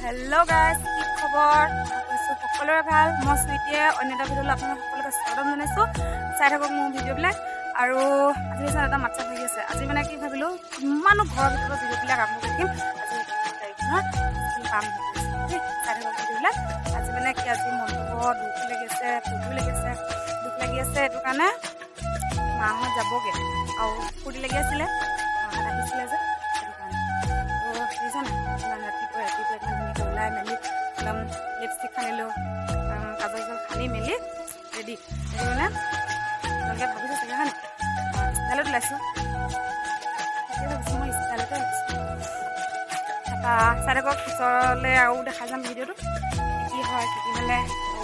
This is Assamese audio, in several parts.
हेलो गाइस কি খবৰ সকলোৰে ভাল মই সুইটিয়ে অন্য এটা ভিডিঅ'লৈ আপোনালোক সকলোকে স্বাগতম জনাইছোঁ চাই থাকক মোৰ ভিডিঅ'বিলাক আৰু আজি এটা মাছ হৈ আছে আজি মানে কি ভাবিলোঁ ইমানো ঘৰৰ ভিতৰত ভিডিঅ'বিলাক আপোনালোক দেখিম আজি তাৰিখৰ কাম চাই থাকক ভিডিঅ'বিলাক আজি মানে কি আজি মনটো বৰ দুখ লাগি আছে এইটো কাৰণে মাহঁত যাবগৈ আৰু ফূৰ্তি লাগি আছিলে মাহঁত আহিছিলে যে ওলাই মেলি একদম লিপষ্টিক সানিলোঁ কাজল চাজল সানি মেলি ৰেডি সেইটো মানে তেওঁলোকে ভাবিছোঁ চাগে হয় নাই ষ্টাইলত ওলাইছোঁ তাকে ভাবিছোঁ মই ষ্টাইলতে ওলাইছোঁ তাৰপৰা চাই থাকক পিছলৈ আৰু দেখা যাম ভিডিঅ'টো কি হয় কি মেলে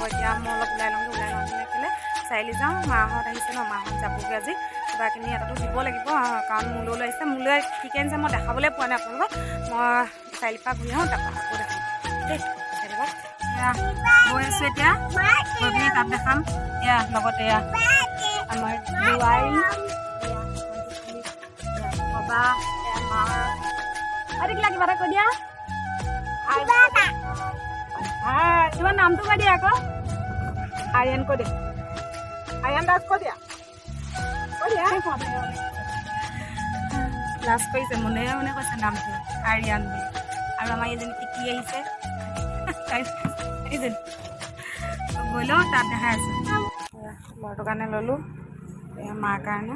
এতিয়া মই অলপ ওলাই লওঁ বুলি ক'লে চাৰিআলি যাওঁ মাহঁত আহিছে ন মাহঁত যাবগৈ আজি কিবাখিনি এটাতো দিব লাগিব কাৰণ মোলৈ আহিছে মোলৈ ঠিকে আনিছে মই দেখাবলৈ পোৱা নাই আপোনালোকক মই চাৰিআলিৰ পৰা ঘূৰি আহোঁ তাৰপৰা আকৌ দেখাম দেই গৈ আছোঁ এতিয়া গৈ পিনি তাত দেখাম এয়া লগতে এয়া আমাৰ বোৱাৰী বাবা মা কিবা এটা কৈ দিয়া তোমাৰ নামটো কৈ দিয়া আকৌ আৰিয়ান কৈ দিয়া আৰিয়ান দাস কৈ দিয়া লাজ কৰিছে মনে মনে কৈছে নামটো আৰিয়ান বুলি আৰু আমাৰ এজনী টিকি আহিছে গৈ লওঁ তাত দেখাই আছোঁ ল'ৰাটোৰ কাৰণে ল'লোঁ মাৰ কাৰণে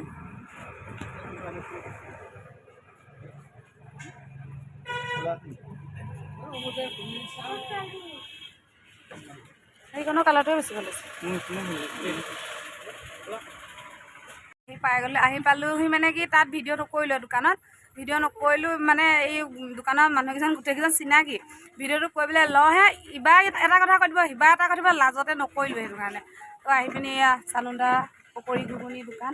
সেইখনৰ কালাৰটোৱে বেছি ভাল হৈছে আহি পালোহি মানে কি তাত ভিডিঅ' নকৰিলোঁ দোকানত ভিডিঅ' নকৰিলোঁ মানে এই দোকানৰ মানুহকেইজন গোটেইকেইজন চিনাকি ভিডিঅ'টো কৰিবলৈ লওঁহে ইবাৰ এটা কথা কৈ দিব সিবাৰ এটা কথা লাজতে নকৰিলোঁ সেইটো কাৰণে তো আহি পিনি এয়া চানুদা পকৰি ঘুগুনি দোকান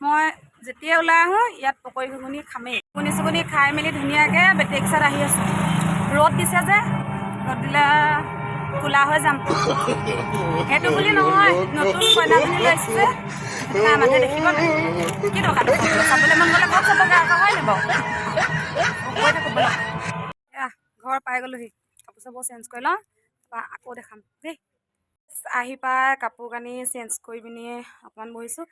মই যেতিয়া ওলাই আহোঁ ইয়াত পকৰি ঘুগুনি খামেই ঘুগুনি খাই মেলি ধুনীয়াকৈ বেটেৰী ৰিক্সাত আহি আছোঁ ৰ'দ দিছে যে ৰ'দ দিলে কোলা হৈ যাম সেইটো বুলি নহয় নতুন কইনাজনী লৈ আহিছে যে মানুহে দেখিব কি দৰকাৰ চাবলৈ মন গ'লে ক'ত চাবগৈ আকৌ হয় নে বাৰু কৈ থাকোঁ বোলে এয়া ঘৰ পাই গ'লোহি কাপোৰ চাপোৰ চেঞ্জ কৰি লওঁ তাৰপৰা আকৌ দেখাম দেই আহি পাই কাপোৰ কানি চেঞ্জ কৰি পিনি অকণমান বহিছোঁ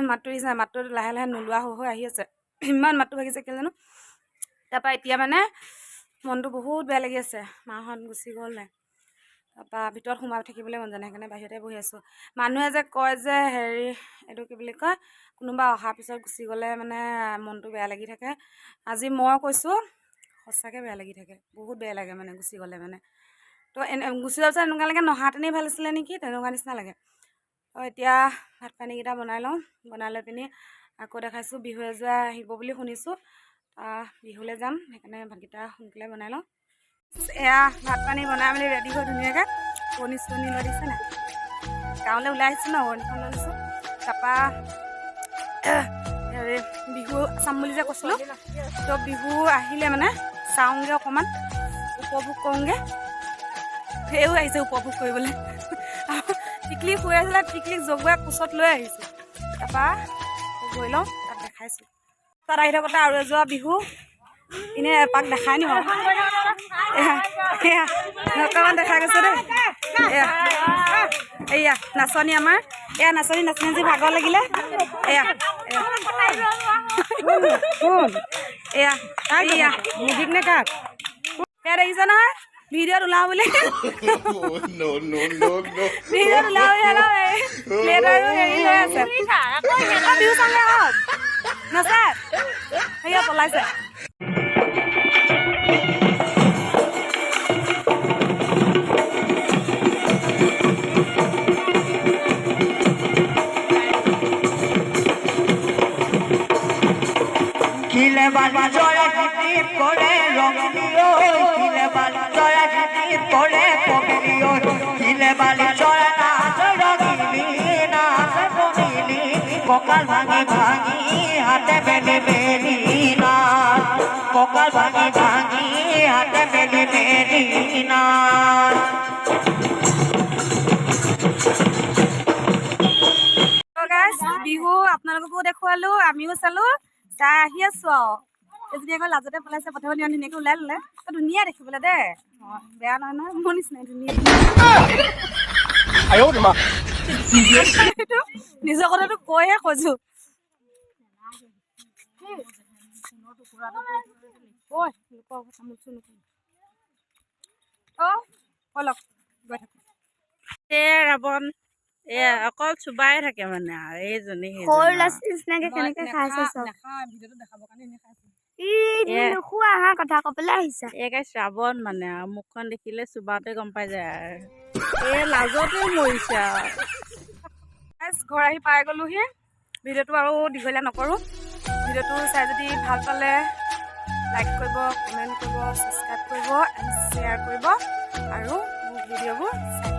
মাতটো দিছে মাতটো লাহে লাহে নোলোৱা হৈ আহি আছে ইমান মাতটো ভাগিছে কেলৈ জানো তাৰপৰা এতিয়া মানে মনটো বহুত বেয়া লাগি আছে মাহঁত গুচি গ'ল নাই তাৰপৰা ভিতৰত সোমাই থাকিবলৈ মন যায় সেইকাৰণে বাহিৰতে বহি আছোঁ মানুহে যে কয় যে হেৰি এইটো কি বুলি কয় কোনোবা অহাৰ পিছত গুচি গ'লে মানে মনটো বেয়া লাগি থাকে আজি মই কৈছোঁ সঁচাকৈ বেয়া লাগি থাকে বহুত বেয়া লাগে মানে গুচি গ'লে মানে তো গুচি যোৱাৰ পিছত এনেকুৱা লাগে নহাতেনেই ভাল আছিলে নেকি তেনেকুৱা নিচিনা লাগে তো এতিয়া ভাত পানীকেইটা বনাই লওঁ বনাই লৈ পিনি আকৌ দেখাইছোঁ বিহু এযোৰা আহিব বুলি শুনিছোঁ বিহুলৈ যাম সেইকাৰণে ভাতকেইটা সোনকালে বনাই লওঁ এয়া ভাত পানী বনাই মেলি ৰেডি হৈ ধুনীয়াকৈ কণী চণী লৈ দিছে নাই গাঁৱলৈ ওলাই আহিছোঁ ন কণীখন লৈ দিছোঁ তাৰপৰা হেৰি বিহু চাম বুলি যে কৈছিলোঁ তো বিহু আহিলে মানে চাওঁগৈ অকণমান উপভোগ কৰোঁগৈ সেয়েও আহিছে উপভোগ কৰিবলৈ টিকলি শুই আছিলে টিকলিক জগুৱাই কোচত লৈ আহিছোঁ তাৰপৰা গৈ লওঁ তাত দেখাইছোঁ তাত আহি থাকোঁতে আৰু এযোৰা বিহু এনেই এপাক দেখাই নিওঁ অকণমান দেখা গৈছে দেই এয়া নাচনী আমাৰ এয়া নাচনী নাচনী ভাগৰ লাগিলে এয়া এয়া এয়া মুদিক নে কাক এয়া দেখিছে নহয় ভিডিঅ'ত ওলাওঁ বুলি ভিডিঅ'ত ওলাওঁ প্লেট আৰু হেৰি লৈ আছে বিহু চাংগে হওক নাচা সেয়া পলাইছে কিলে বালি জয়া গীত করে রঙিলিও কিলে বালি জয়া গীত করে পগলিও কিলে বালি জয়া নাচ রঙিলি নাচ রঙিলি ককাল ভাঙি ভাঙি হাতে মেলে মেলি নাচ ককাল ভাঙি ভাঙি হাতে মেলে মেলি নাচ বিহু আপোনালোককো দেখুৱালো আমিও চালো চাই আহি আছো এজনী আকৌ লাজতে পলাইছে প্ৰথমে নিয়ম ধুনীয়াকৈ ওলাই ল'লে ধুনীয়া দেখিবলৈ দে অঁ বেয়া নহয় নহয় মোৰ নিচিনাই ধুনীয়া নিজৰ কথাটো কৈহে খোজো ৰাৱণ এয়া অকল চুবাই থাকে মানে আৰু এইজনী সৰু ল'ৰা নিচিনাকে কেনেকে খাইছে চব নোখোৱা হা কথা কবলৈ আহিছা একে শ্ৰাৱণ মানে আৰু মুখখন দেখিলে চুবাওঁতে গম পাই যায় আৰু এই লাজতে মৰিছে আৰু ঘৰ আহি পাই গ'লোহি ভিডিঅ'টো আৰু দীঘলীয়া নকৰোঁ ভিডিঅ'টো চাই যদি ভাল পালে লাইক কৰিব কমেণ্ট কৰিব ছাবস্ক্ৰাইব কৰিব এণ্ড শ্বেয়াৰ কৰিব আৰু মোৰ ভিডিঅ'বোৰ চাই